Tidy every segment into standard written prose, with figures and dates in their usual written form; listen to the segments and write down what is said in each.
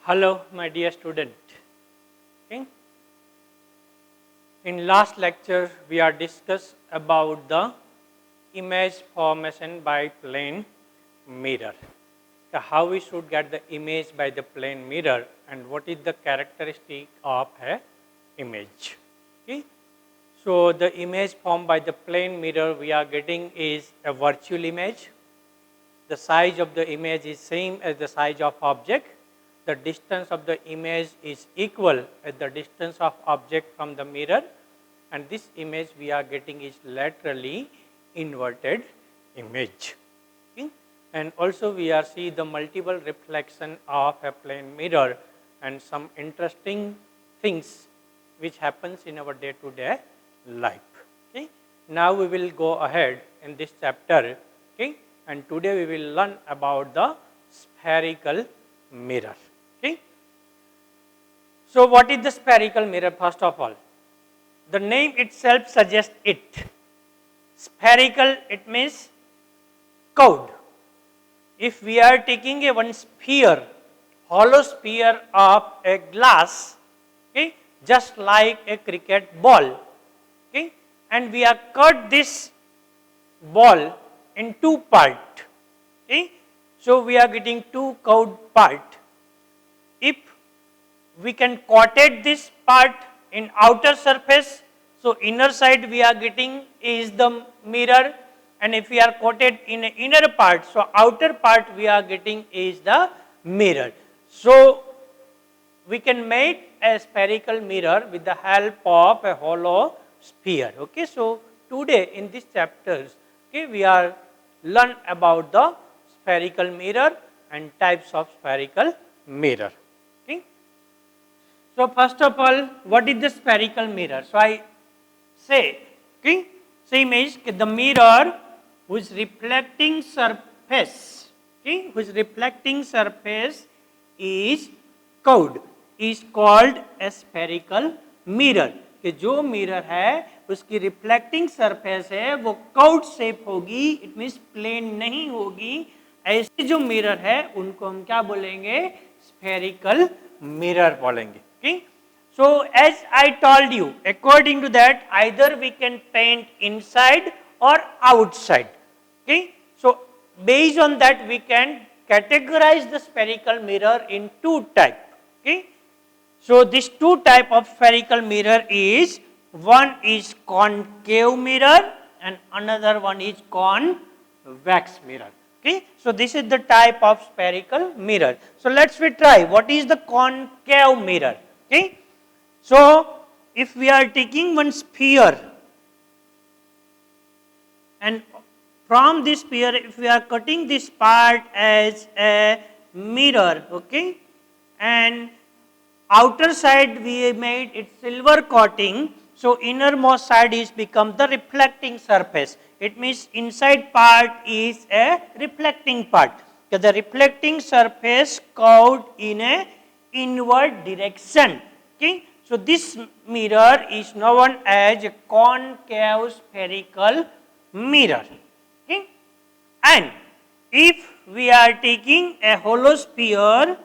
Hello, my dear student. Okay. In last lecture, we are discussed about the image formation by plane mirror. So how we should get the image by the plane mirror and what is the characteristic of a image. Okay. So the image formed by the plane mirror we are getting is a virtual image. The size of the image is same as the size of object. The distance of the image is equal as the distance of object from the mirror, and this image we are getting is laterally inverted image. Okay. And also we are see the multiple reflection of a plane mirror and some interesting things which happens in our day to day life. Okay. Now we will go ahead in this chapter. Okay. And today we will learn about the spherical mirror. Okay. So what is the spherical mirror first of all? The name itself suggests it. Spherical, it means curved. If we are taking a one sphere, hollow sphere of a glass, okay, just like a cricket ball, okay, and we are cut this ball in two parts. Okay. So we are getting two curved part. If we can coated this part in outer surface, so inner side we are getting is the mirror, and if we are coated in an inner part, so outer part we are getting is the mirror. So we can make a spherical mirror with the help of a hollow sphere. Okay. So today in these chapters, okay, we are learn about the spherical mirror and types of spherical mirror. Okay. So first of all, what is the spherical mirror? So I say, okay, same is the mirror whose reflecting surface, okay, whose reflecting surface is curved is called a spherical mirror. कि जो mirror है उसकी reflecting surface है वो curved shape होगी, it means plane नहीं होगी. ऐसे जो मिरर है उनको हम क्या बोलेंगे? स्फेरिकल मिरर बोलेंगे. Okay? So as I told you, according to that, either we can paint inside or outside. Okay? So based on that, we can categorize the spherical mirror in two types. Okay? So this two type of spherical mirror is, one is concave mirror and another one is convex mirror. Okay. So this is the type of spherical mirror. So let's we try what is the concave mirror. Okay. So if we are taking one sphere and from this sphere if we are cutting this part as a mirror, okay, and outer side we made it silver coating, so innermost side is become the reflecting surface. It means inside part is a reflecting part. So the reflecting surface curved in a inward direction. Okay. So this mirror is known as a concave spherical mirror. Okay. And if we are taking a hollow sphere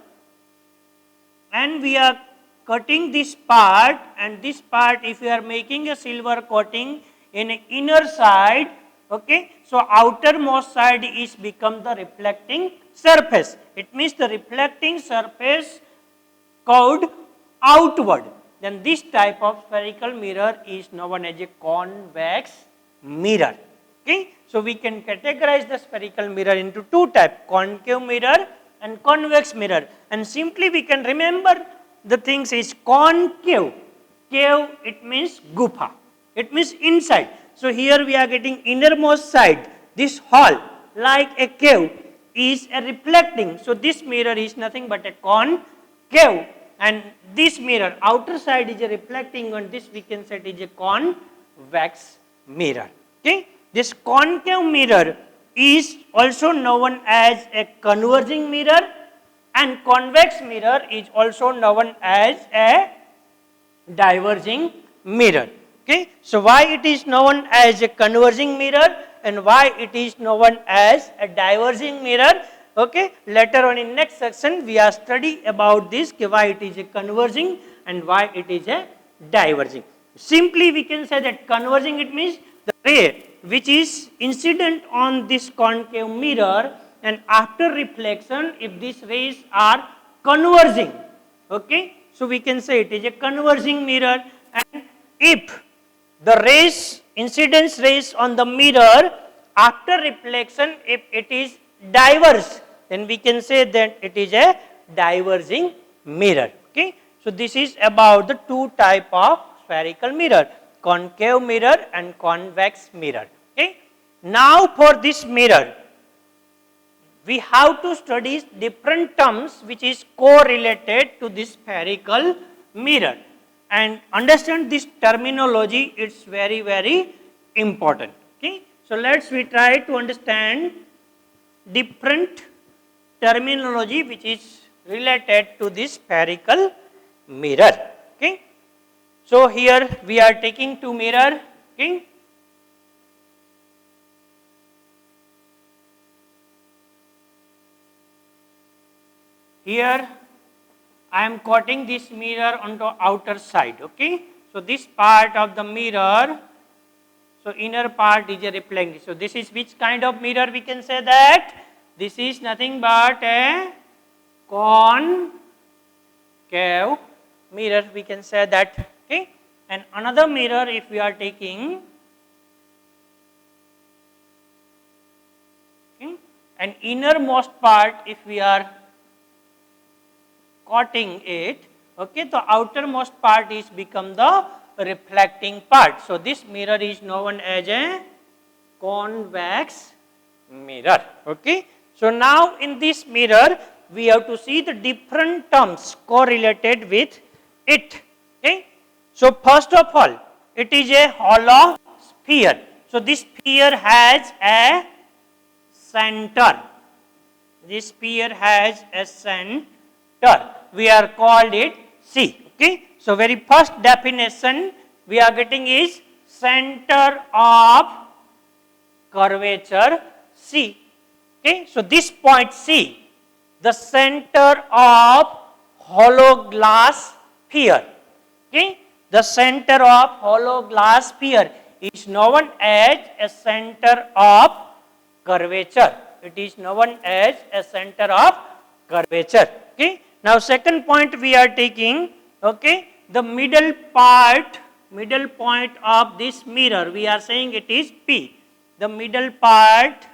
and we are cutting this part, and this part if we are making a silver coating in inner side, okay, so outermost side is become the reflecting surface. It means the reflecting surface curved outward. Then this type of spherical mirror is known as a convex mirror. Okay, so we can categorize the spherical mirror into two types, concave mirror and convex mirror, and simply we can remember the things is concave. Cave, it means gufa, it means inside. So here we are getting innermost side, this hall like a cave is a reflecting. So this mirror is nothing but a concave, and this mirror outer side is a reflecting, and this we can say is a convex mirror. Okay, this concave mirror is also known as a converging mirror, and convex mirror is also known as a diverging mirror. Okay. So why it is known as a converging mirror and why it is known as a diverging mirror? Okay, later on in next section we are study about this, why it is a converging and why it is a diverging. Simply we can say that converging, it means the ray which is incident on this concave mirror, and after reflection if these rays are converging, okay, so we can say it is a converging mirror. And if the rays, incidence rays on the mirror after reflection, if it is diverse, then we can say that it is a diverging mirror. Okay, so this is about the two type of spherical mirror, concave mirror and convex mirror. Okay, now for this mirror we have to study different terms which is correlated to this spherical mirror, and understand this terminology, it's very important. Okay, so let's we try to understand different terminology which is related to this spherical mirror. Okay, so here we are taking two mirror. Okay, here I am cutting this mirror onto outer side. Okay, so this part of the mirror, so inner part is a reflecting. So this is which kind of mirror? We can say that this is nothing but a concave mirror. We can say that. Okay, and another mirror if we are taking, okay, an innermost part if we are cutting it, okay, the outermost part is become the reflecting part. So this mirror is known as a convex mirror. Okay, so now in this mirror we have to see the different terms correlated with it. Okay, so first of all, it is a hollow sphere. So this sphere has a center. This sphere has a center. We are called it C. Okay, so very first definition we are getting is center of curvature C. Okay, so this point C, the center of hollow glass sphere. Okay, the center of hollow glass sphere is known as a center of curvature. It is known as a center of curvature. Okay, now second point we are taking, okay, the middle point of this mirror, we are saying it is P. The middle part,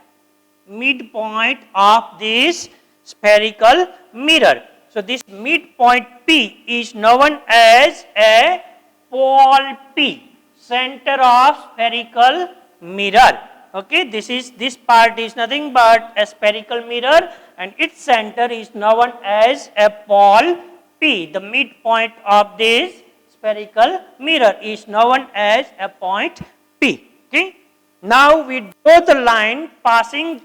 midpoint of this spherical mirror. So this midpoint P is known as a pole P, center of spherical mirror. Okay, this part is nothing but a spherical mirror, and its center is known as a pole P. The midpoint of this spherical mirror is known as a point P. Okay, now we draw the line passing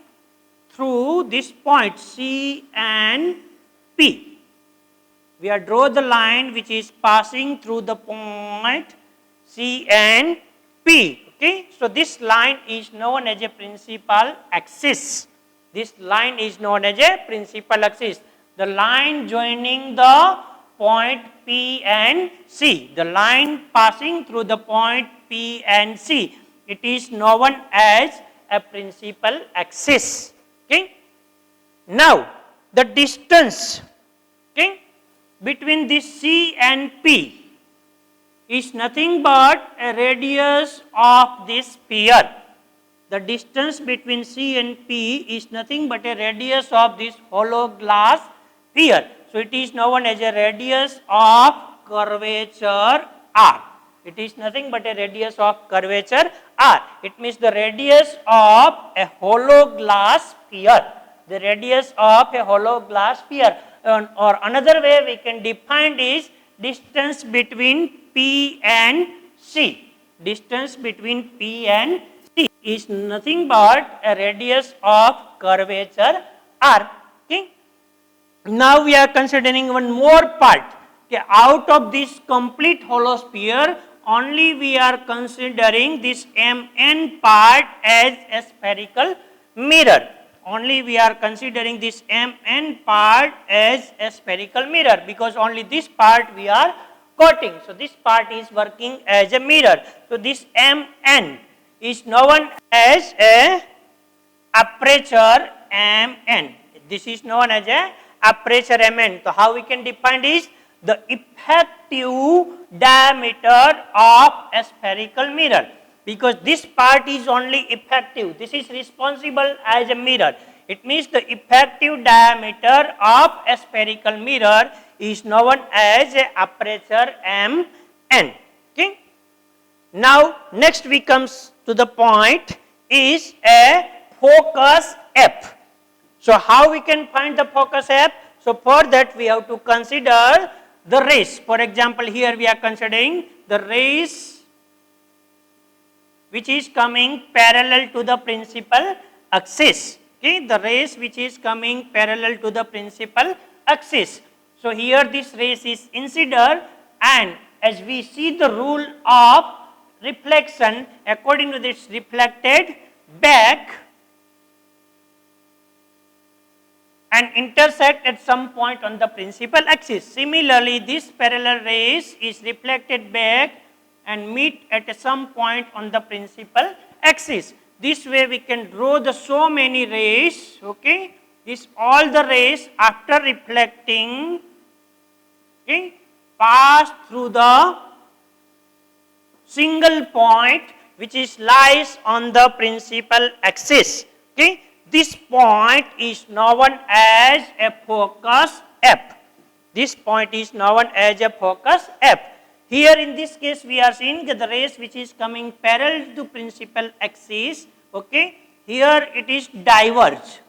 through this point C and P. We are draw the line which is passing through the point C and P. Okay, so this line is known as a principal axis. This line is known as a principal axis. The line joining the point P and C. The line passing through the point P and C. It is known as a principal axis. Okay. Now the distance, okay, between this C and P is nothing but a radius of this sphere. The distance between C and P is nothing but a radius of this hollow glass sphere. So it is known as a radius of curvature R. It is nothing but a radius of curvature R. It means the radius of a hollow glass sphere. The radius of a hollow glass sphere. Or another way we can define is distance between P and C. Distance between P and C is nothing but a radius of curvature R. Okay. Now we are considering one more part. Okay. Out of this complete hollow sphere, only we are considering this MN part as a spherical mirror. only we are considering this Mn part as a spherical mirror, because only this part we are coating. So this part is working as a mirror. So this Mn is known as a aperture Mn. This is known as a aperture Mn. So how we can define this? The effective diameter of a spherical mirror, because this part is only effective. This is responsible as a mirror. It means the effective diameter of a spherical mirror is known as a aperture Mn. Okay? Now next we comes to the point is a focus F. So how we can find the focus F? So for that we have to consider the rays. For example, here we are considering the rays which is coming parallel to the principal axis. Okay, the rays which is coming parallel to the principal axis. So here this rays is incident, and as we see the rule of reflection, according to this reflected back and intersect at some point on the principal axis. Similarly, this parallel rays is reflected back and meet at some point on the principal axis. This way we can draw the so many rays, okay? This all the rays after reflecting, okay, pass through the single point which is lies on the principal axis. Okay? This point is known as a focus F. This point is known as a focus F. Here in this case we are seeing that the rays which is coming parallel to principal axis, okay, here it is diverge.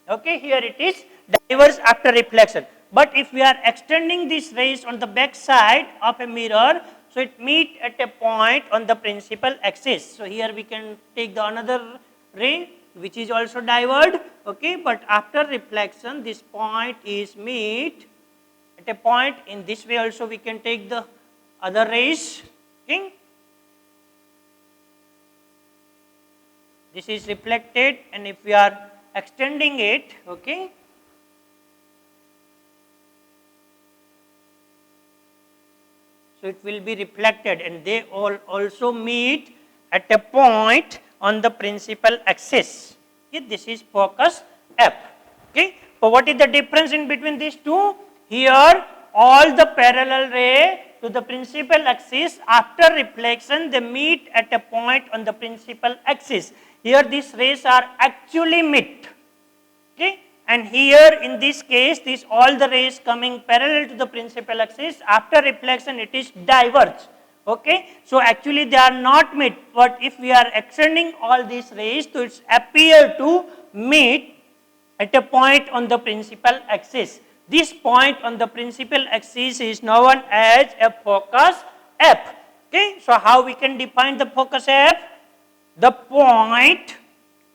Okay, here it is diverge after reflection. But if we are extending these rays on the back side of a mirror, so it meet at a point on the principal axis. So here we can take the another ray which is also diverged, okay, but after reflection this point is meet at a point. In this way also we can take the other rays, okay. This is reflected, and if we are extending it, okay, so it will be reflected, and they all also meet at a point on the principal axis. Okay, this is focus F. Okay, so what is the difference in between these two? Here all the parallel ray to the principal axis after reflection they meet at a point on the principal axis. Here these rays are actually meet. Okay, and here in this case this all the rays coming parallel to the principal axis after reflection it is diverge. Okay, so actually they are not meet, but if we are extending all these rays, so it appear to meet at a point on the principal axis. This point on the principal axis is known as a focus F. Okay, so how we can define the focus F? The point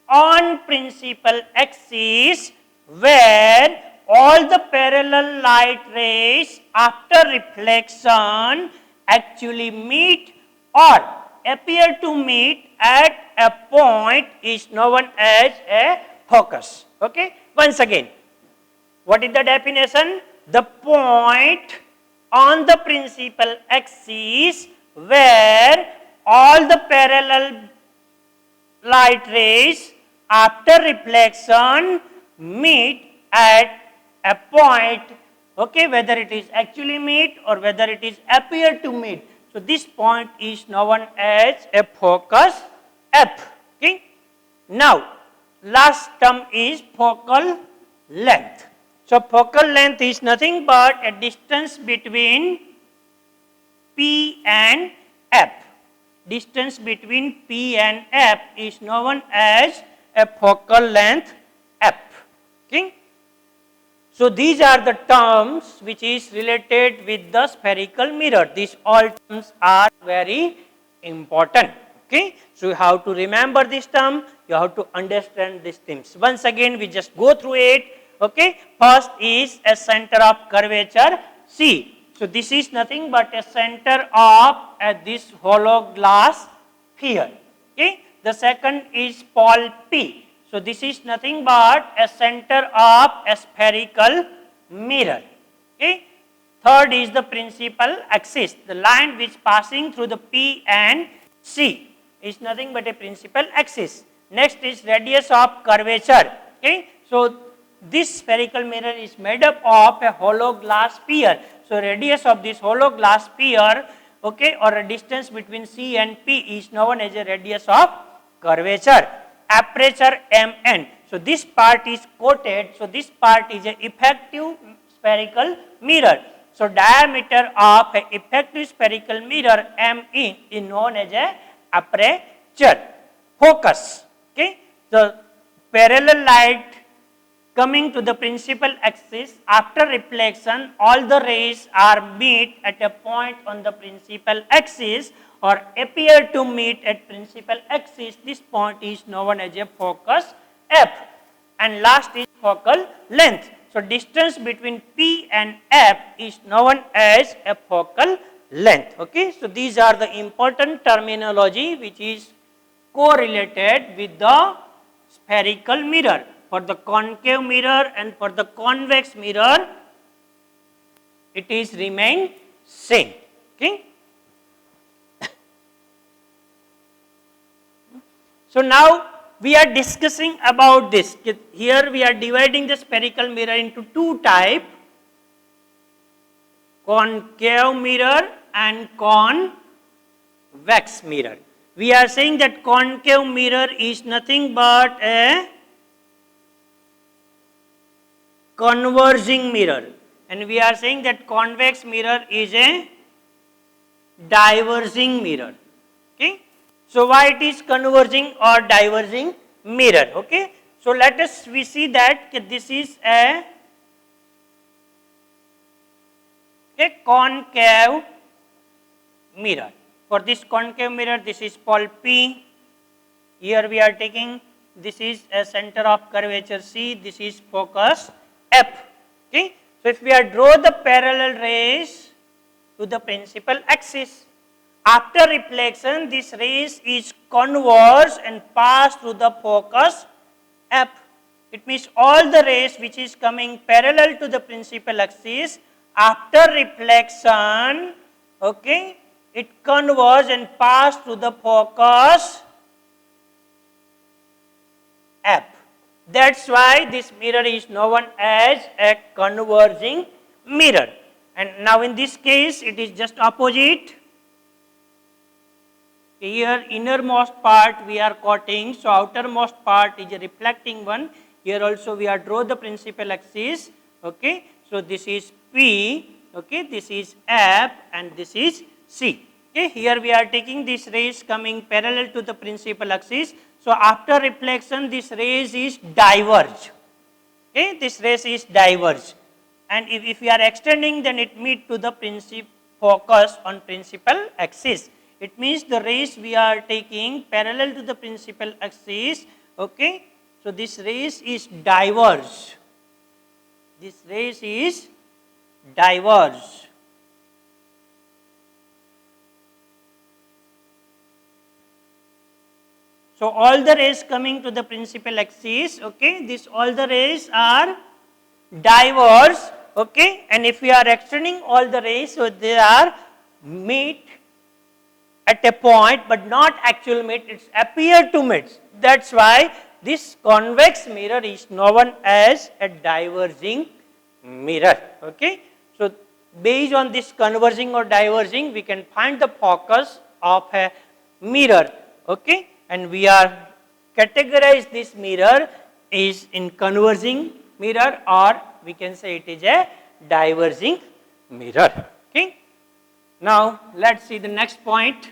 on principal axis where all the parallel light rays after reflection actually meet or appear to meet at a point is known as a focus. Okay, once again, what is the definition? The point on the principal axis where all the parallel light rays after reflection meet at a point, okay, whether it is actually meet or whether it is appear to meet. So this point is known as a focus F. Okay. Now last term is focal length. So focal length is nothing but a distance between P and F. Distance between P and F is known as a focal length F. Okay. So these are the terms which is related with the spherical mirror. These all terms are very important. Okay. So you have to remember this term, you have to understand these things. Once again we just go through it. Okay. First is a center of curvature C. So this is nothing but a center of this hollow glass sphere. Okay. The second is pole P. So this is nothing but a center of a spherical mirror. Okay. Third is the principal axis. The line which passing through the P and C is nothing but a principal axis. Next is radius of curvature. Okay. So this spherical mirror is made up of a hollow glass sphere. So radius of this hollow glass sphere, okay, or a distance between C and P is known as a radius of curvature. Aperture Mn. So this part is quoted. So this part is an effective spherical mirror. So diameter of an effective spherical mirror Me is known as a aperture. Focus. Okay. The parallel light coming to the principal axis, after reflection all the rays are meet at a point on the principal axis or appear to meet at principal axis. This point is known as a focus F. And last is focal length. So distance between P and F is known as a focal length. Okay. So these are the important terminology which is correlated with the spherical mirror. For the concave mirror and for the convex mirror, it is remain same. Okay. So now we are discussing about this. Here we are dividing the spherical mirror into two types, concave mirror and convex mirror. We are saying that concave mirror is nothing but a converging mirror, and we are saying that convex mirror is a diverging mirror. Okay. So why it is converging or diverging mirror? Okay. So let us we see that this is a concave mirror. For this concave mirror, this is called P. Here we are taking, this is a center of curvature C, this is focus F. Okay. So if we are draw the parallel rays to the principal axis, after reflection this rays is converged and pass through the focus F. It means all the rays which is coming parallel to the principal axis, after reflection, okay, it converge and pass through the focus F. That's why this mirror is known as a converging mirror. And now in this case it is just opposite. Here innermost part we are quoting, so outermost part is a reflecting one. Here also we are draw the principal axis. Okay, so this is P, okay, this is F and this is C. Okay, here we are taking these rays coming parallel to the principal axis. So after reflection this rays is diverge. Okay, this rays is diverge. And if we are extending, then it meet to the focus on principal axis. It means the rays we are taking parallel to the principal axis. Okay, so this rays is diverge. This rays is diverge. So all the rays coming to the principal axis, okay, this all the rays are diverge, okay, and if we are extending all the rays, so they are meet at a point but not actual meet, it's appear to meet. That's why this convex mirror is known as a diverging mirror. Okay. So based on this converging or diverging, we can find the focus of a mirror. Okay. And we are categorize this mirror is in converging mirror, or we can say it is a diverging mirror. Okay. Now let's see the next point.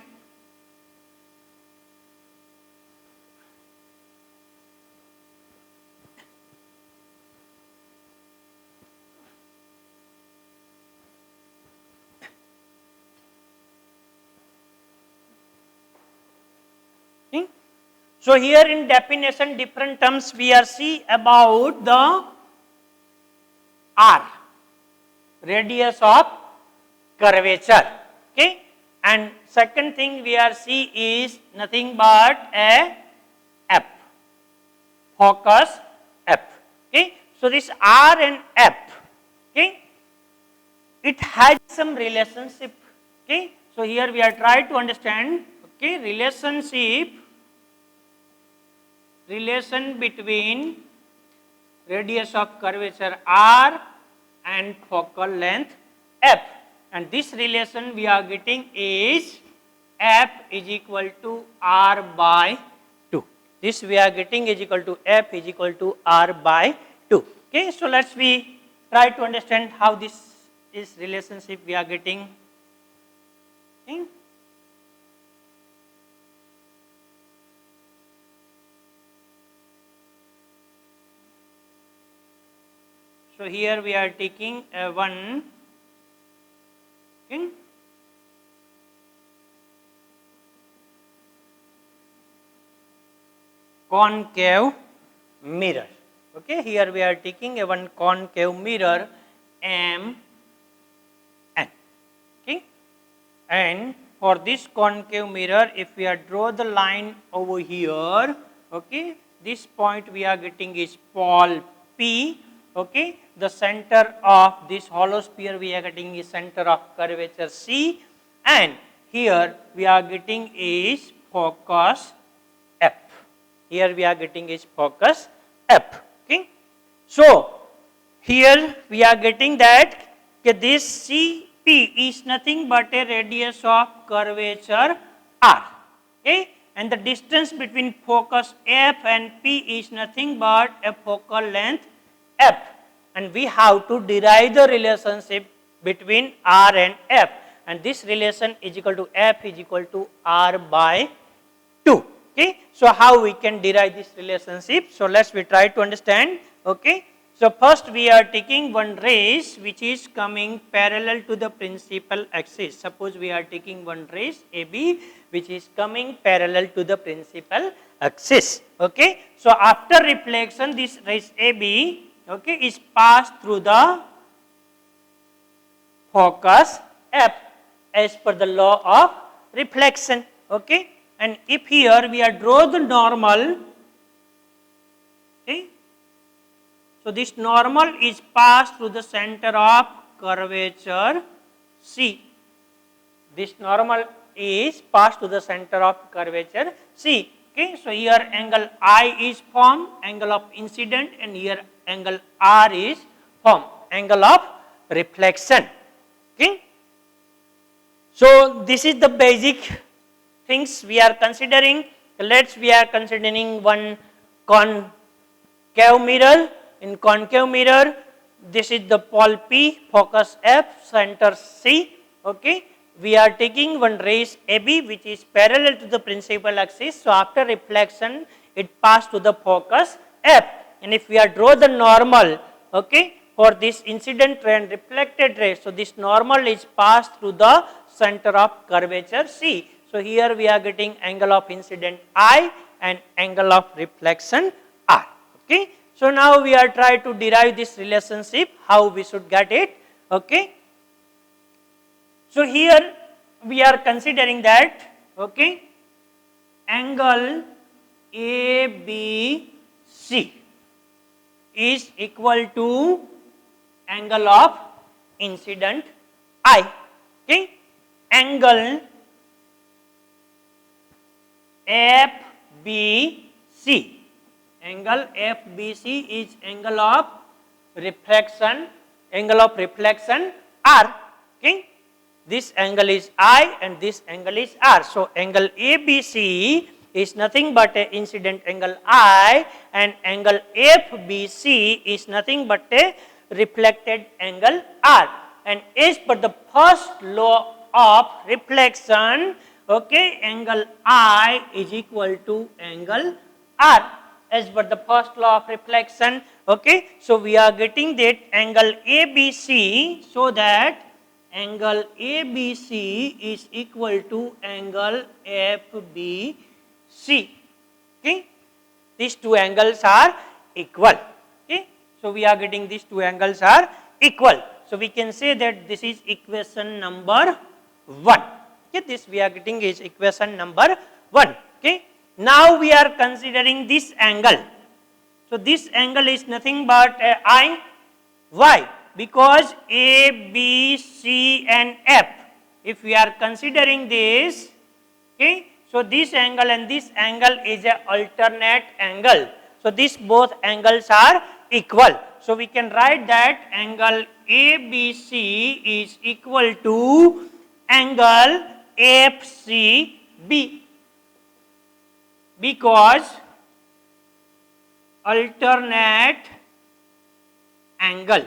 So here in definition, different terms we are see about the R, radius of curvature. Okay, and second thing we are see is nothing but a F, focus F. Okay, so this R and F, okay, it has some relationship. Okay, so here we are trying to understand, okay, relation between radius of curvature R and focal length F, and this relation we are getting is F is equal to R by 2. This we are getting is equal to F is equal to R by 2. Okay, so let's we try to understand how this relationship we are getting. Okay. So here we are taking one, okay, concave mirror. Okay, here we are taking a one concave mirror M N. Okay, and for this concave mirror, if we are draw the line over here, okay, this point we are getting is pole P. Okay, the center of this hollow sphere we are getting is center of curvature C, and here we are getting is focus F. Here we are getting is focus F. Okay, so here we are getting that this CP is nothing but a radius of curvature R. Okay, and the distance between focus F and P is nothing but a focal length F, and we have to derive the relationship between R and F, and this relation is equal to F is equal to R by 2. Okay, so how we can derive this relationship? So let's we try to understand. Okay, so first we are taking one rays which is coming parallel to the principal axis. Suppose we are taking one rays AB which is coming parallel to the principal axis. Okay, so after reflection this rays AB, okay, is passed through the focus F as per the law of reflection. Okay, and if here we are draw the normal, okay, so this normal is passed through the center of curvature C. This normal is passed to the center of curvature C. Okay, so here angle I is formed, angle of incident, and here angle R is formed, angle of reflection. Okay, so this is the basic things we are considering. We are considering one concave mirror. In concave mirror, this is the pole P, focus F, center C. Okay, we are taking one rays AB which is parallel to the principal axis. So after reflection, it passed to the focus F. And if we are draw the normal, okay, for this incident ray and reflected ray, so this normal is passed through the center of curvature C. So here we are getting angle of incident I and angle of reflection R. Okay, so now we are trying to derive this relationship, how we should get it. Okay, so here we are considering that, okay, angle ABC is equal to angle of incident I. Okay, angle FBC, angle FBC is angle of reflection R. Okay, this angle is I and this angle is R. So angle ABC is nothing but a incident angle I, and angle FBC is nothing but a reflected angle R. And as per the first law of reflection, okay, angle I is equal to angle R as per the first law of reflection. Okay, so we are getting that angle ABC, so that angle ABC is equal to angle FBC. Okay, these two angles are equal. Okay, so we are getting these two angles are equal. So we can say that this is equation number 1. Okay, this we are getting is equation number 1. Okay, now we are considering this angle. So this angle is nothing but I. Why? Because A, B, C and F, if we are considering this, okay, so this angle and this angle is a alternate angle. So these both angles are equal. So we can write that angle ABC is equal to angle FCB, because alternate angle,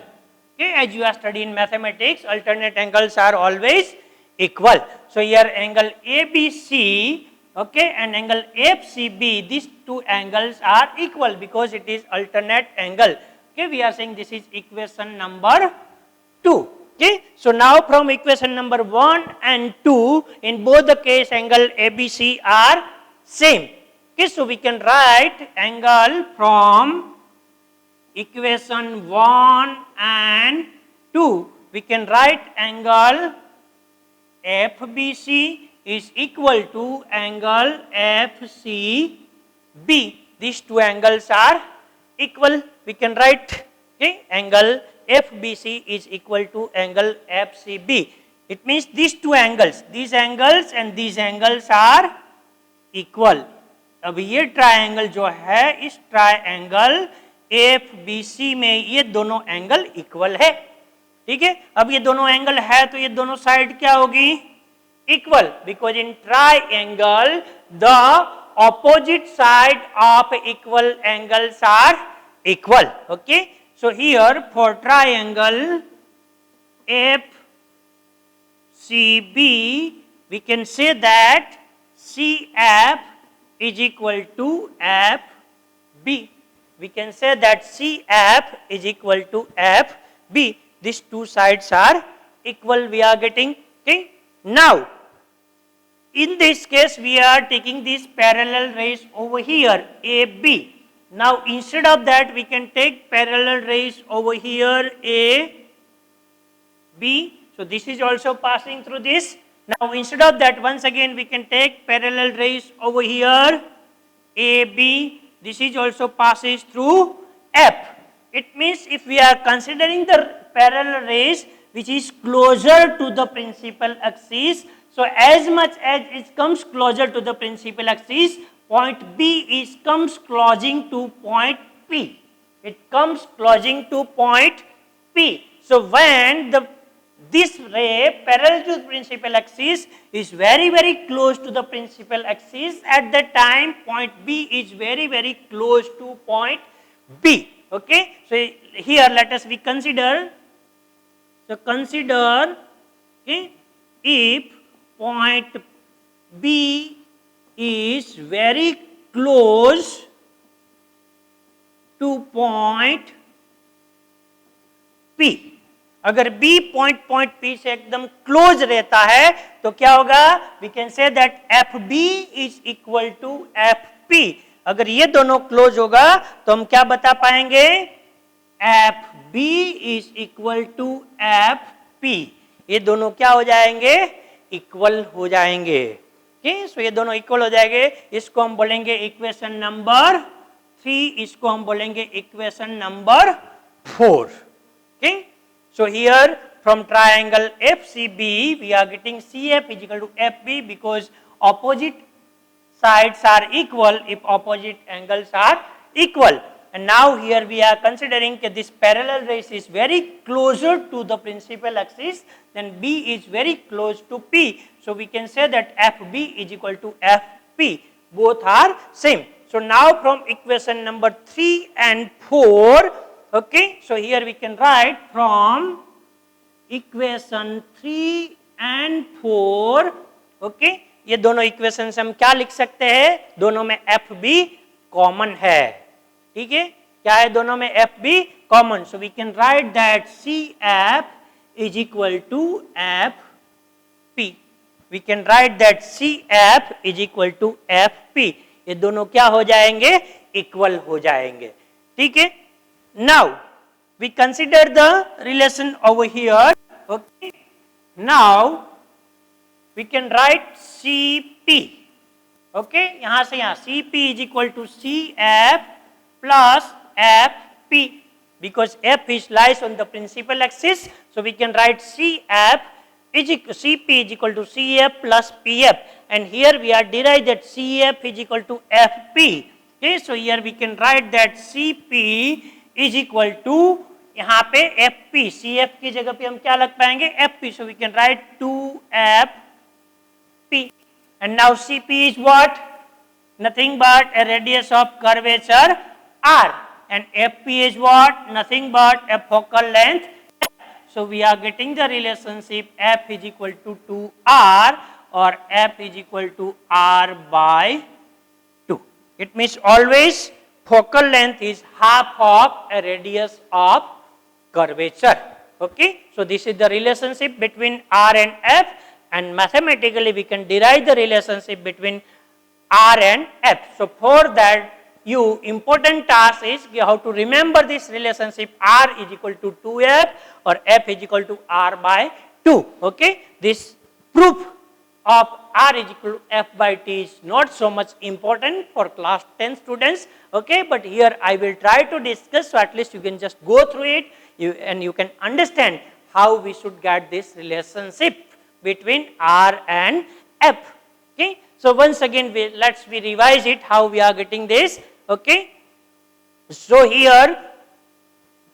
okay, as you are studying in mathematics, alternate angles are always equal. So here angle ABC, okay, and angle FCB, these two angles are equal because it is alternate angle. Okay, we are saying this is equation number 2. Okay, so now from equation number 1 and 2, in both the case angle ABC are same. Okay, so we can write angle from equation 1 and 2. We can write angle FBC is equal to angle FCB. These two angles are equal. We can write, okay, angle FBC is equal to angle FCB. It means these two angles, these angles and these angles are equal. अब ये triangle जो है, इस triangle FBC में ये दोनों angle equal है. ठीक है, अब ये दोनों एंगल है तो ये दोनों साइड क्या होगी? Equal, because in triangle the opposite side of equal angles are equal. Okay, so here for triangle FCB we can say that CF is equal to FB. We can say that CF is equal to FB. These two sides are equal, we are getting. Okay. Now, in this case, we are taking this parallel rays over here, AB. Now, instead of that, we can take parallel rays over here, AB. So, this is also passing through this. Now, instead of that, once again, we can take parallel rays over here, AB. This is also passes through F. It means if we are considering the parallel rays which is closer to the principal axis, so as much as it comes closer to the principal axis, point B comes closing to point P. It comes closing to point P. So when this ray parallel to the principal axis is very close to the principal axis, at that time point B is very close to point B. Okay, so here let us consider. So consider, okay, if point B is very close to point P. अगर B point P से एकदम close रहता है तो क्या होगा? We can say that FB is equal to FP. अगर ये दोनों क्लोज होगा तो हम क्या बता पाएंगे? FB is equal to FP. ये दोनों क्या हो जाएंगे? इक्वल हो जाएंगे. Okay, so ये दोनों इक्वल हो जाएंगे. इसको हम बोलेंगे इक्वेशन नंबर 3, इसको हम बोलेंगे equation number 4. Okay? So here from triangle FCB we are getting CF is equal to FB because opposite sides are equal if opposite angles are equal. And now here we are considering that this parallel rays is very closer to the principal axis, then B is very close to P. So we can say that FB is equal to FP. Both are same. So now from equation number 3 and 4, okay, so here we can write from equation 3 and 4, okay, ये दोनों equation से हम क्या लिख सकते हैं? दोनों में FB कॉमन है. ठीक है, क्या है? दोनों में FB common. So we can write that CF is equal to FP. We can write that CF is equal to FP. ये दोनों क्या हो जाएंगे? इक्वल हो जाएंगे. ठीक है. Now we consider the relation over here. Okay. Now we can write CP. Okay. यहाँ से यहाँ CP is equal to CF plus FP, because F is lies on the principal axis, so we can write CP is equal to CF plus PF, and here we are derived that CF is equal to FP. Okay, so here we can write that CP is equal to यहाँ पे FP, CF की जगह पे हम क्या लग पाएंगे FP, so we can write 2FP, and now CP is what? Nothing but a radius of curvature R, and FP is what? Nothing but a focal length. So we are getting the relationship F is equal to 2R or F is equal to R by 2. It means always focal length is half of a radius of curvature. Okay, so this is the relationship between R and F, and mathematically we can derive the relationship between R and F. So for that, you important task is how to remember this relationship R is equal to 2F or F is equal to R by 2. Okay, this proof of R is equal to F by T is not so much important for class 10 students. Okay, but here I will try to discuss, so at least you can just go through it and you can understand how we should get this relationship between R and F. Okay, so once again let's revise it how we are getting this. Okay, so here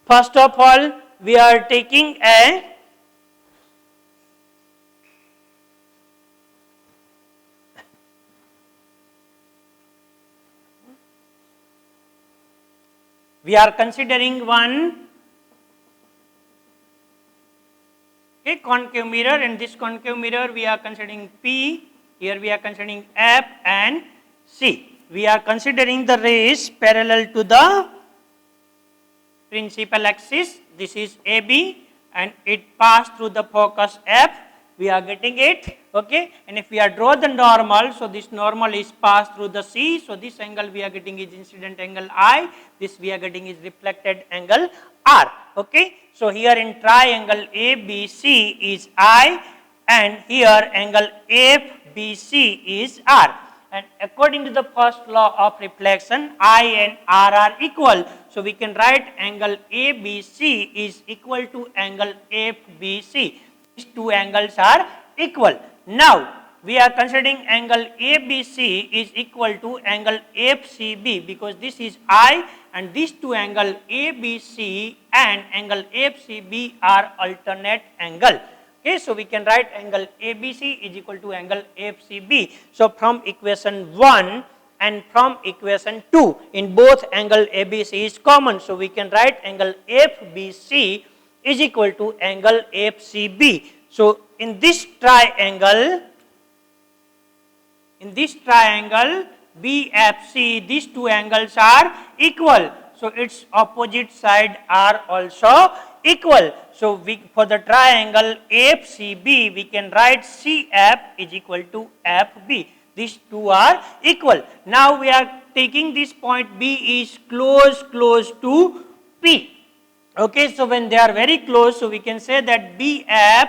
first of all we are taking we are considering one concave mirror, and this concave mirror we are considering P, here we are considering F and C. We are considering the rays parallel to the principal axis. This is AB and it passed through the focus F. We are getting it. Okay, and if we are draw the normal, so this normal is passed through the C. So this angle we are getting is incident angle I. This we are getting is reflected angle R. Okay, so here in triangle ABC is I, and here angle FBC is R. And according to the first law of reflection, I and R are equal. So we can write angle ABC is equal to angle FBC. These two angles are equal. Now we are considering angle ABC is equal to angle FCB, because this is I and these two angle ABC and angle FCB are alternate angle. Okay, so we can write angle ABC is equal to angle FCB. So from equation 1 and from equation 2, in both angle ABC is common. So we can write angle FBC is equal to angle FCB. So in this triangle BFC, these two angles are equal. So its opposite side are also equal. So for the triangle FCB, we can write CF is equal to FB. These two are equal. Now we are taking this point B is close to P. Okay, so when they are very close, so we can say that BF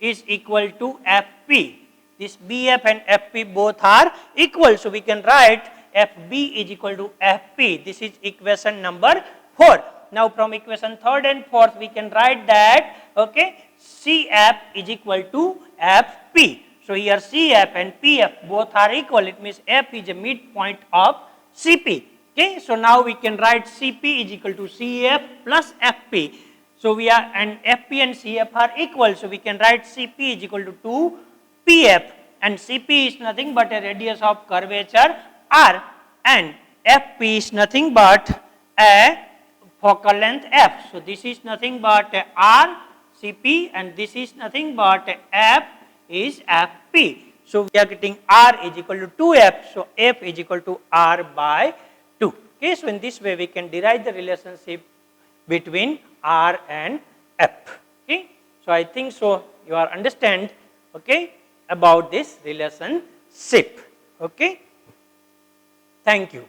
is equal to FP. This BF and FP both are equal. So we can write FB is equal to FP. This is equation number 4. Now from equation 3rd and 4th we can write that CF is equal to FP. So here CF and PF both are equal. It means F is a midpoint of CP. Okay, so now we can write CP is equal to CF plus FP. So we are, and FP and CF are equal. So we can write CP is equal to 2PF, and CP is nothing but a radius of curvature R, and FP is nothing but a focal length F. So this is nothing but a R CP, and this is nothing but a F is FP. So we are getting R is equal to 2F. So F is equal to R by 2. Okay, so in this way we can derive the relationship between R and F. Okay, so I think so you are understand about this relationship. Okay, thank you.